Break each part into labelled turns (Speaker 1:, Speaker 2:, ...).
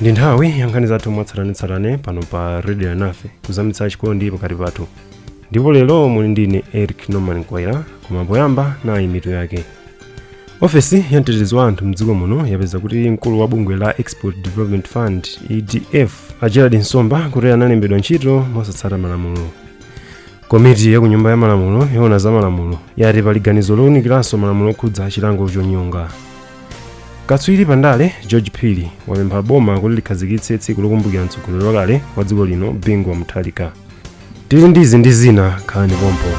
Speaker 1: Ndi nthawi ya nkhani zathu mwatsatanetsatane pano pa radio yanafe kuzamitsa chikondi pakati pathu. Ndipo lero muli ndine Eric Mkwaira, koma poyamba nayi mitu yake. Ofesi ya mtetezi wa anthu mdziko muno yapeza kuti mkulu wa bungwe la Export Development Fund EDF Gerald Nsomba kuti analembedwa ntchito mosatsata malamulo. Komiti ya kunyumba ya malamulo yoona za malamulo yati pali ganizo lowunikiranso malamulo okhudza chilango chonyonga. Katswiri pandale George Phiri wapempha boma kuti likhazikitse tsiku lokumbukira mtsogoleri wakale wa dziko lino Bingu Mutharika. Tili ndizi ndi zina khalani pompo.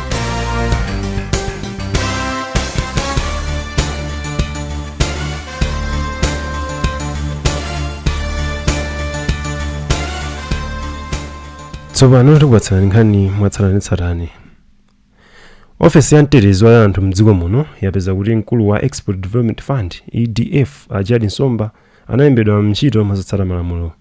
Speaker 1: Tsopano tikupatsirani nkhani mwatsatanetsatane. Ofesi ya mtetezi wa anthu mdziko muno yapeza kuti mkulu wa Export Development Fund EDF Gerald Nsomba analembedwa ntchito mosatsata malamulo.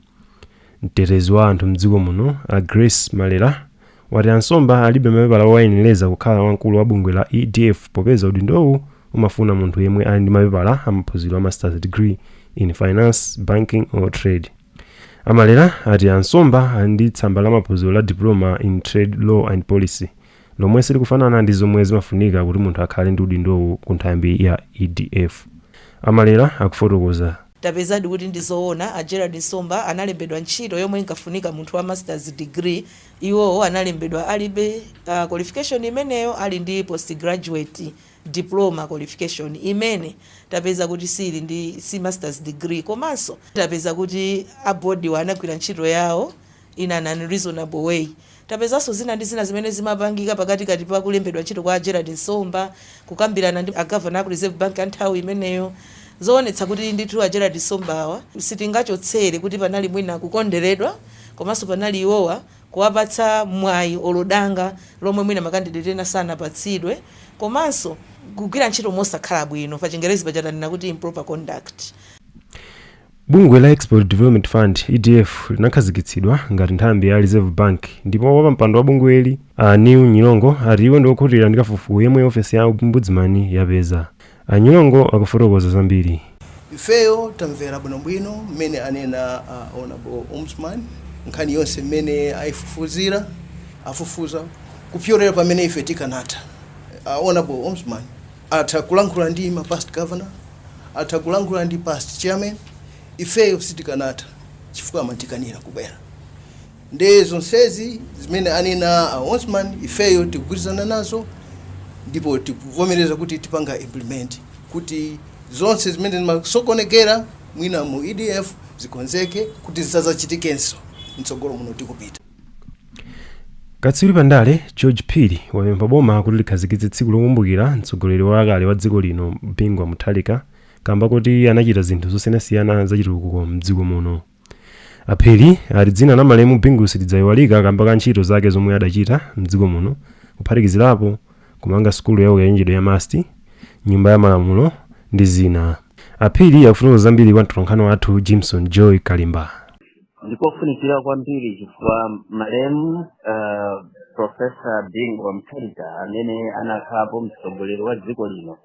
Speaker 1: Mtetezi wa anthu mdziko muno Grace Malera wati Nsomba alibe mapepala owayenereza kukhala wamkulu wa bungwe la EDF popeza udindowu umafuna munthu yemwe ali ndi mapepala amaphunziro a master's degree in finance, banking or trade. Amalera ati Nsomba ali ndi tsamba la maphunziro la diploma in trade law and policy lomwe silikufanana ndi zomwe zimafunika kuti munthu akhale ndi udindowu ku nthambi ya EDF. Amalera akufotokoza.
Speaker 2: Tapezadi kuti ndizoona Gerald Nsomba analembedwa ntchito yomwe inkafunika munthu wa master's degree, iwo analembedwa alibe qualification imeneyo, ali ndi postgraduate diploma qualification imene tapeza kuti si master's degree. Komanso tapeza kuti abodi wanagwira ntchito yawo in an unreasonable way. Tapezaso zina ndi zina zimene zimapangika pakati pa kulembedwa ntchito kwa Gerald Nsomba kukambirana ndi governor ku Reserve Bank anthawi imeneyo. Zoonetsa kuti ndithu Gerald Nsombawa sitingachotsere kuti panali mwina kukonderedwa, komanso panali iwowa kuwapatsa mwayi olodanga lomwe mwina makandidate ena sanapatsidwe, komanso kugwira ntchito mosakhala bwino, pa Chingerezi pachatanena kuti improper conduct.
Speaker 1: Bungwe la Export Development Fund EDF linakhazikitsidwa ngati nthambi ya Reserve Bank, ndipo wapampando wa bungweli New Nyilongo ati iwo ndi okhutira ndi kafukufuku yemwe ofesi ya ombudsman yapeza. Nyilongo akufotokoza zambiri.
Speaker 3: Ifeyo tamvera bwinobwino mmene anena honorable ombudsman, nkhani yonse mmene afufuza kupyolera pamene ife tikanata. Honorable ombudsman atakulankhula ndi past governor, atakulankhula ndi past chairman, ifeyo sitikanata chifukwa amatikanira kubwera. Ndezo nsezi zimene anena ombudsman ifeyo tikugwirizana nazo, ndipo tikuvomereza kuti tipanga implement kuti zonse zimene zimasokonekera mwina mu EDF zikonzeke kuti zisazachitikenso mtsogolo muno tikupita.
Speaker 1: Katswiri pandale George Phiri wapempha boma kuti likhazikitse tsiku lokumbukira mtsogoleri wakale wa dziko lino Bingu Mutharika kamba kuti anachita zinthu zosiyanasiyana zachitukuko mdziko muno. Phiri ati dzina la malemu Bingu silidzayiwalika kamba ka ntchito zake zomwe adachita mdziko muno, kuphatikizirapo kumanga skulu ya ukaenjedwe ya masti, nyumba ya malamulo ndi zina. Phiri akufotokoza zambiri kwa mtolankhani wathu Jimson Joy Kalimba.
Speaker 4: Ndikofunikira kwambiri chifukwa malemu Professor Bingu Mutharika amene anakhalapo mtsogoleri wa dziko lino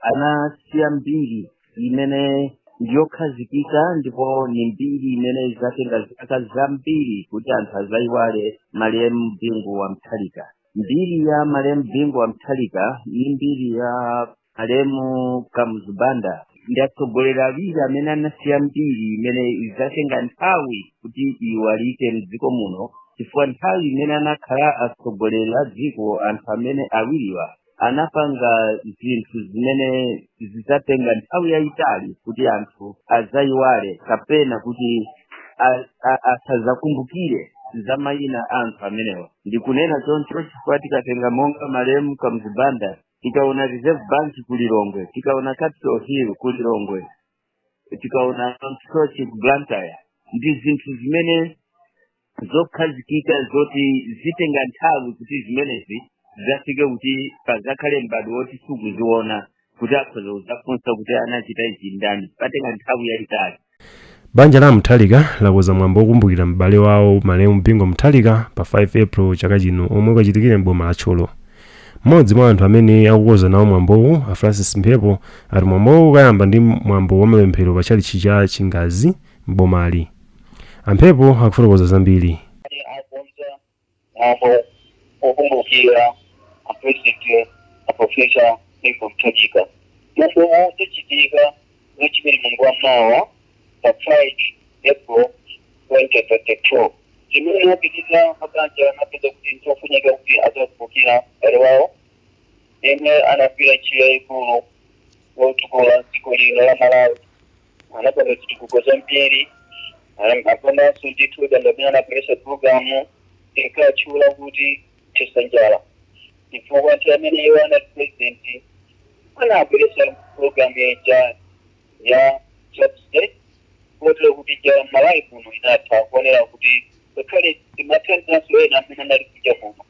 Speaker 4: anasiya mbiri imene ndiyokhazikika, ndipo ni mbiri imene zatenga zaka zambiri kuti anthu azayiwale malemu Bingu Mutharika. Mbiri ya malemu Bingu Mutharika ni mbiri ya malemu Kamuzubanda, ndi atsogoleri awiri amene anasiya mbiri imene izatenga nthawi kuti iwalike mdziko muno, chifukwa nthawi imene anakhala atsogoleri a dziko anthu amene awiriwa anapanga zinthu zimene zizatenga nthawi yayitali kuti anthu azayiwale kapena kuti asazakumbukire za mayina anthu amenewa. Ndikunena choncho chifukwa tikatenga monga malemu Kamuzubanda, tikaona Reserve Bank kulilongwe, tikaona Capitol Hill kulilongwe, tikaona Church ku Blantyre, ndi zinthu zimene zokhazikika zoti zitenga nthawi kuti zimenezi zafike kuti pazakhale mbadwo woti sukuziona kuti akhoza kuzafunsa kuti anachita ichi ndani, patenga nthawi yayitali.
Speaker 1: Banja la Mutharika lakoza mwambo wokumbukira m'bale wawo malemu Bingu Mutharika pa 5 April chaka chino omwe kwachitikira m'boma la Tcholo. Mmodzi mwa anthu amene akukoza nawo mwambowu Francis Mphepo ati mwambowu ukayamba ndi mwambo wa mapemphero pa chalichi cha Chingazi m'bomali. Amphepo akufotokoza zambiri.
Speaker 5: Mambo okumbukira apresident aprofesa Nkhani Mtajika. Mambo techitika n'ekibiri mu ngwamawa pa 5 April 2022. Kimene yapitiriza mabanja anapeza kuti ntofunyika kuti azakukira aliwawo. Yemwe anapira njira ikulu wotukola dziko lino la Malawi. Anapanga zitukuko zambiri. Apananso ndithu dandamene anaperesa programu ikachula kuti tisanjala. Chifukwa nti amene iwo ana president anaperesa programu ya Jobsday kotero kuti ja Malawi kuno inatha kuonera kuti ngakhale timathandiranso ena amene anali kuja kuno.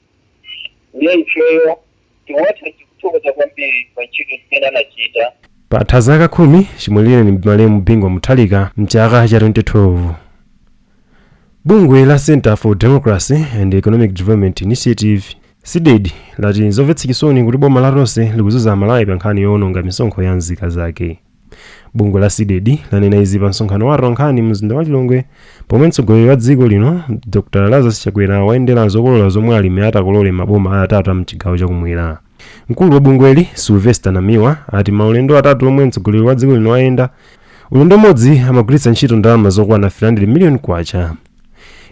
Speaker 5: Ndiye ifeyo tiwatha tikuthokoza kwambiri pa ntchito zimene anachita.
Speaker 1: Pa zaka 10 chimwelere ni malemu bingwa Mutharika mchaka cha 2012. Bungwe la Center for Democracy and Economic Development Initiative CDED lati zomvetsa chisoni kuti boma la lonse likuzuza Malawi pa nkhani yowononga misonkho ya nzika zake. Bungwe la CDED lanena izi pa msonkhano wa Nkhani mzinda wa Lilongwe pomwe mtsogoleri wa dziko lino Dr. Lazarus Chakwera wayendera zokolola zomwe alimi atakolole maboma atatu mchigawo chakumwera. Mkulu wa bungweli Sylvester Namiwa ati maulendo atatu omwe mtsogoleri wa dziko lino wayenda ulendo umodzi amagwiritsa ntchito ndalama zokwana 300 million kwacha.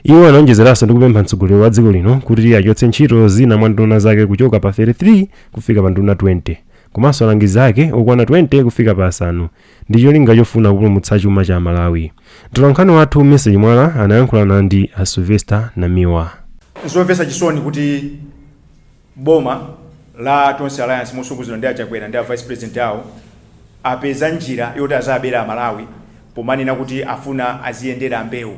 Speaker 1: Iwo anaonjezeranso ndi kupempha mtsogoleri wa dziko lino kuti achotse ntchito zina mwa nduna zake kuchoka pa 33 kufika pa nduna 20 komanso alangizi ake okwana 20 kufika pa 5 ndi cholinga chofuna kupulumutsa chuma cha Malawi. Mtolankhani wathu Message Mwala anayankhulana ndi Sylvester Namiwa.
Speaker 6: Zomvetsa chisoni kuti boma la Tonse Alliance mosunguzidwa ndi Chakwera ndi vice president awo apeza njira yoti azabera Malawi pomanena kuti afuna aziyendera mbewu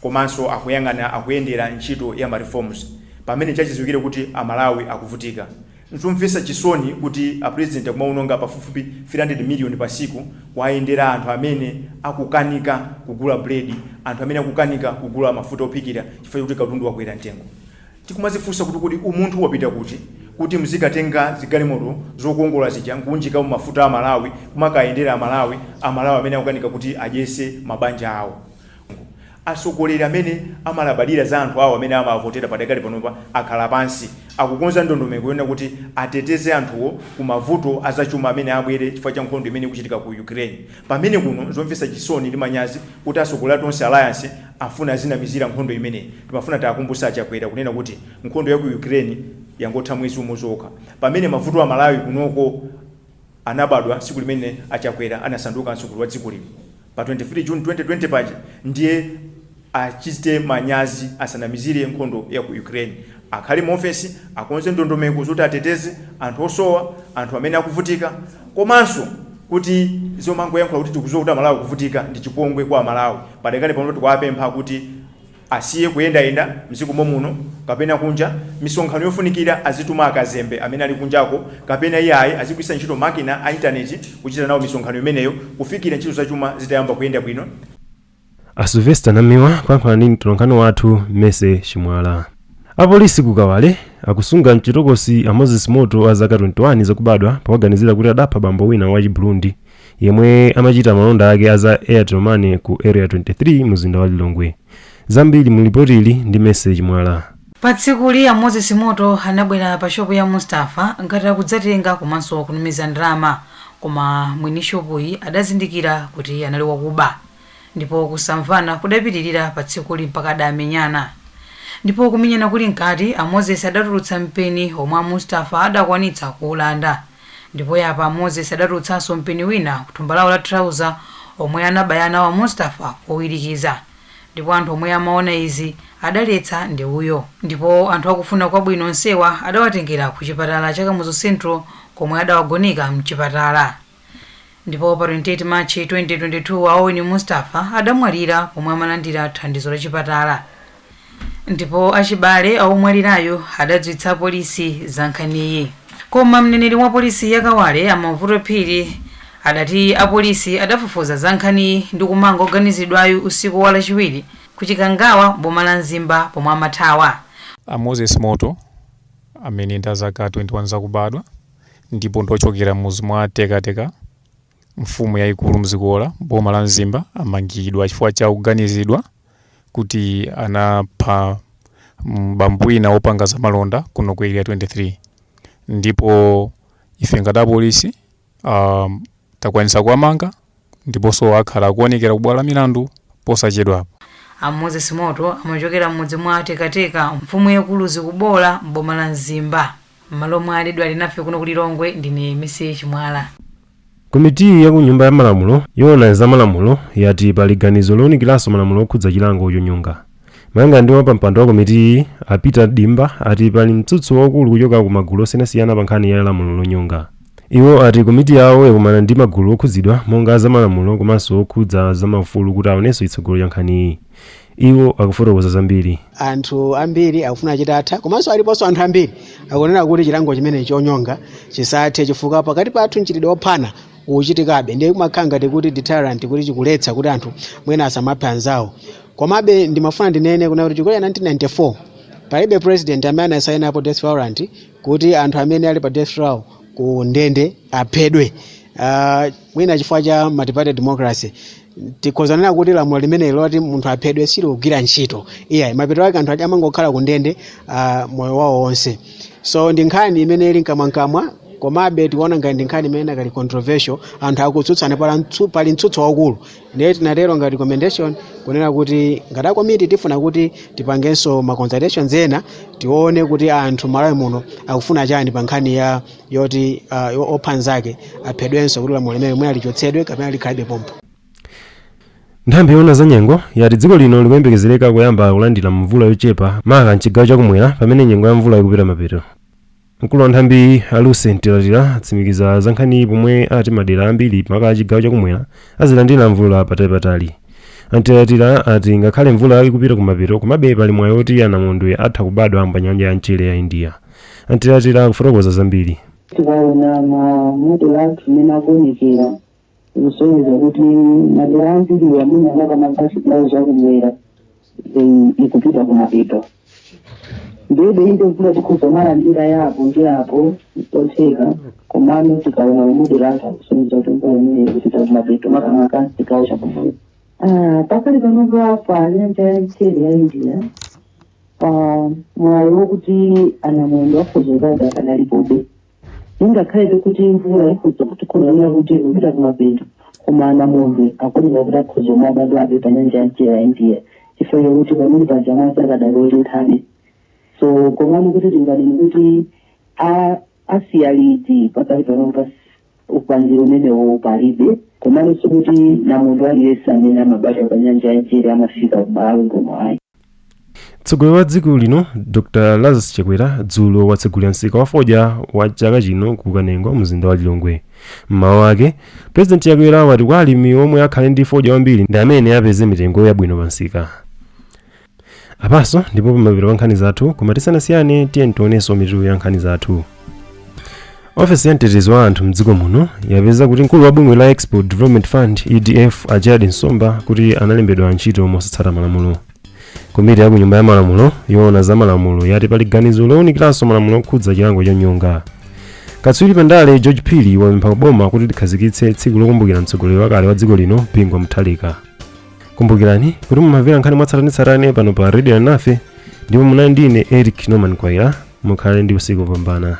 Speaker 6: komanso akuyendera ntchito ya reforms pamene chachidziwikire kuti Malawi akuvutika. Nzomvetsa chisoni kuti a president akumaononga pafupifupi 300 million pasiku wayendera anthu amene akukanika kugula bread, anthu amene akukanika kugula mafuta ophikira chifukwa kuti katundu wakwera mtengo. Tikumazifunsa kuti umunthu wapita kuti mzikatenga zigalimoto zokongola zija nkunjika mu mafuta a Malawi kumakayendera Malawi amene akukanika kuti ajese mabanja awo. Asogoleri amene amalabadira za anthu awo amene amavotera padakali panopa akhala pansi akukonza ndondomeko yona kuti ateteze anthuwo ku mavuto azachuma amene abwere chifukwa cha nkhondo imene kuchitika ku Ukraine. Pamene kuno zomvetsa chisoni ndi manyazi kuti asogoleri Tonse Alliance afuna zinamizira nkhondo imene. Timafuna takumbutsa Chakwera kunena kuti nkhondo ya ku Ukraine yangotha mwezi umodzi okha. Pamene mavuto a Malawi kunoko anabadwa siku limene Chakwera anasanduka mtsogoleri wa dziko lino pa 23 June 2020 paja ndiye achite manyazi asanamizire nkhondo ya ku Ukraine. Akhali mu ofesi akonze ndondomeko zoti ateteze anthu osowa, anthu amene akuvutika komanso kuti zomango yankhula kuti tikuzowa kuti Malawi kuvutika ndi chipongwe kwa Malawi. Padakali pano tikuwapempha kuti asiye kuyendayenda mdziko muno kapena kunja, misonkhano yofunikira azituma akazembe amene ali kunjako kapena iyayi azigwisa ntchito makina a internet kuchita nawo misonkhano imeneyo kufikira ntchito zachuma zitayamba kuyenda bwino.
Speaker 1: Sylvester Namiwa kuyankhula ndi mtolankhani wathu Message Mwala. Apolisi kukawale akusunga mchitokosi a Moses Moto a zaka 21 zakubadwa pakuganizira kuti adapha bambo wina wa Burundi yemwe amachita malonda ake aza Airtel Money ku area 23 mzinda wa Lilongwe. Zambiri mu ripoti ili ndi Message Mwala.
Speaker 7: Pa tsiku li Moses Moto anabwera pa shopu ya Mustafa ngati akudzatenga komanso kunumiza ndalama koma mwini shopuyi adazindikira kuti anali wakuba. Ndipo kusamvana kudapitirira pa tsiku li mpaka adamenyana. Ndipo kumenyana kuli nkati Moses adatulutsa mpeni omwe Mustafa adakwanitsa kuulanda. Ndipo yapa Moses adatulutsanso mpeni wina kuthumba lawo la trouser omwe anabayana wa Mustafa owirikiza. Ndipo anthu omwe amaona izi adaletsa ndi uyo. Ndipo anthu akufuna kwabwino nsewa adawatengera ku chipatala cha Kamuzu Central komwe adawagonika mchipatala. Ndipo pa 28 March 2022 Aweni Mustafa adamwalira pomwe amalandira thandizo la chipatala. Ndipo achibale aumwalirayo adadzitsa polisi za nkhaniyi. Koma mneneri wa polisi yakawale amavuto phiri adati apolisi adafufuza za nkhaniyi ndi kumanga oganizidwayo usiku wa lachiwiri kuchikangawa boma la Nzimba pomwe amathawa.
Speaker 8: Moses Moto amene ndi zaka 21 zakubadwa ndipo ndochokera muzi mwa Tekateka mfumu yayikulu mzikola boma la Mzimba amangidwa chifukwa cha kuganizidwa kuti anapha bambo wina wopanga za malonda kuno ku area 23 ndipo ife ngati apolisi takwanisa kuamanga ndiponso akhala kuonekera kubwalo la milandu posachedwapo.
Speaker 7: Moses Moto amachokera mmudzi mwa Tekateka mfumu yakulu zikubola mboma la Mzimba malo mwa alidwa ali nafe kuno kulilongwe ndine Misi Chimwala.
Speaker 1: Komiti ya kunyumba ya malamulo yoona za malamulo yati pali ganizo lowunikiranso malamulo okhudza chilango chonyonga. Malingana ndi wapampando wa komiti Peter Dimba ati pali mtsutso waukulu kuchoka ku magulu osiyanasiyana pa nkhani ya lamulo lonyonga. Iwo ati komiti yawo yakumana ndi magulu okhudzidwa monga za malamulo komanso okhudza za maufulu kuti aonenso itsogolo ya nkhaniyi. Iwo akufotokoza zambiri.
Speaker 9: Anthu ambiri akufuna chitatha komanso aliponso anthu ambiri akunena kuti chilango chimene chonyonga chisathe chifukwa pakati pathu mchitidwe wophana uchitikabe ndiye kumakhala ngati kuti deterrent kuti chikuletsa kuti anthu mwina asamaphe anzawo. Komabe ndimafuna ndinene kuna kuti chikola 1994 palibe president amene anasaina po death warrant kuti anthu amene ali pa death row ku ndende aphedwe. Mwina chifukwa cha multi-party democracy tikhozanena kuti lamulo limene loti munthu aphedwe silogwira ntchito mapeto ake anthu amangokhala ku ndende moyo wawo wonse. So ndi nkhani imene ili nkamwankamwa komabe tikuona ngati ndi nkhani imene kali controversial anthu akutsutsana pali mtsutso waukulu. Ndiye tinatero ngati recommendation kunena kuti ngati komiti tifuna kuti tipangenso ma consultations ena tione kuti anthu Malawi muno akufuna chani pa nkhani ya yoti opha nzake aphedwenso kuti lamulo limene mwina lichotsedwe kapena likhalabe pompo.
Speaker 1: Nthambi yoona za nyengo yati dziko lino likuyembekezereka kuyamba kulandira mvula yochepa maka mchigawo chakumwera pamene nyengo ya mvula ikupita mapeto. Mkulu wa nthambi Lucent atsimikiza za nkhani pomwe ati madera ambiri maka chigawo chakumwera azilandira mvula patali. Antilatira ati ngakhale mvula ikupita kumapeto komabe pali mwayi oti anamondwe atha kubadwa pa nyanja ya Mchere ya India. Antilatira akufotokoza zambiri.
Speaker 10: Tikaona madera amene akuonekera kusonyeza kuti madera ambiri amene anakamanga chigawo chakumwera ikupita kumapeto. Ndebe into mvula tikuzomala njira yapo njiyapo totheka komano tikaona madera kusonyeza kuti mvula imene ikupita kumapeto makamaka chigawo chakumwera. Pakali panopa pa nyanja ya Mchere ya India mwayi wokuti anamwendo akhozokada kanalipobe. Ingakhale kuti mvula ikudza kuti kuonera kuti ikupita kumapeto koma anamondwe akulira kuti akhozoma bado abe pa nyanja ya Mchere ya India chifukwa kuti pamene pajama sakadaloli nkhani. So komano kuti tinganene kuti asiyaliti pakali panopa upanziro umenewo palibe komano sikuti namondwe aliyese amene amabata pa nyanja ya Mchere amafika kumalawi ngomwe.
Speaker 1: Mtsogoleri wa dziko lino Dr. Lazarus Chakwera dzulo watsegulira msika wa fodya wa chaka chino ku Kanengo mzinda wa Lilongwe. Mmawa wake President Chakwera wati kwa alimi omwe akhale ndi fodya wambiri ndi amene apeze mitengo yabwino pa msika. Apaso ndipo pamapeto pa nkhani zathu koma tisanasiyane tiye tionenso mitu ya nkhani zathu. Ofesi ya mtetezi wa anthu mdziko muno yapeza kuti mkulu wa bungwe la Export Development Fund EDF Gerard Nsomba kuti analembedwa ntchito mosatsata malamulo. Komiti ya kunyumba ya malamulo yoona za malamulo yati pali ganizo lowunikiranso malamulo okhudza chilango chonyonga. Katswiri pandale George Phiri wapempha boma kuti likhazikitse tsiku lokumbukira mtsogoleri wakale wa dziko lino Bingu Mutharika. Kumbukirani kuti mumamvera nkhani mwatsatanetsatane pano pa Radio nafe ndipo munali ndine Eric Mkwaira mukhale ndi usiku wopambana.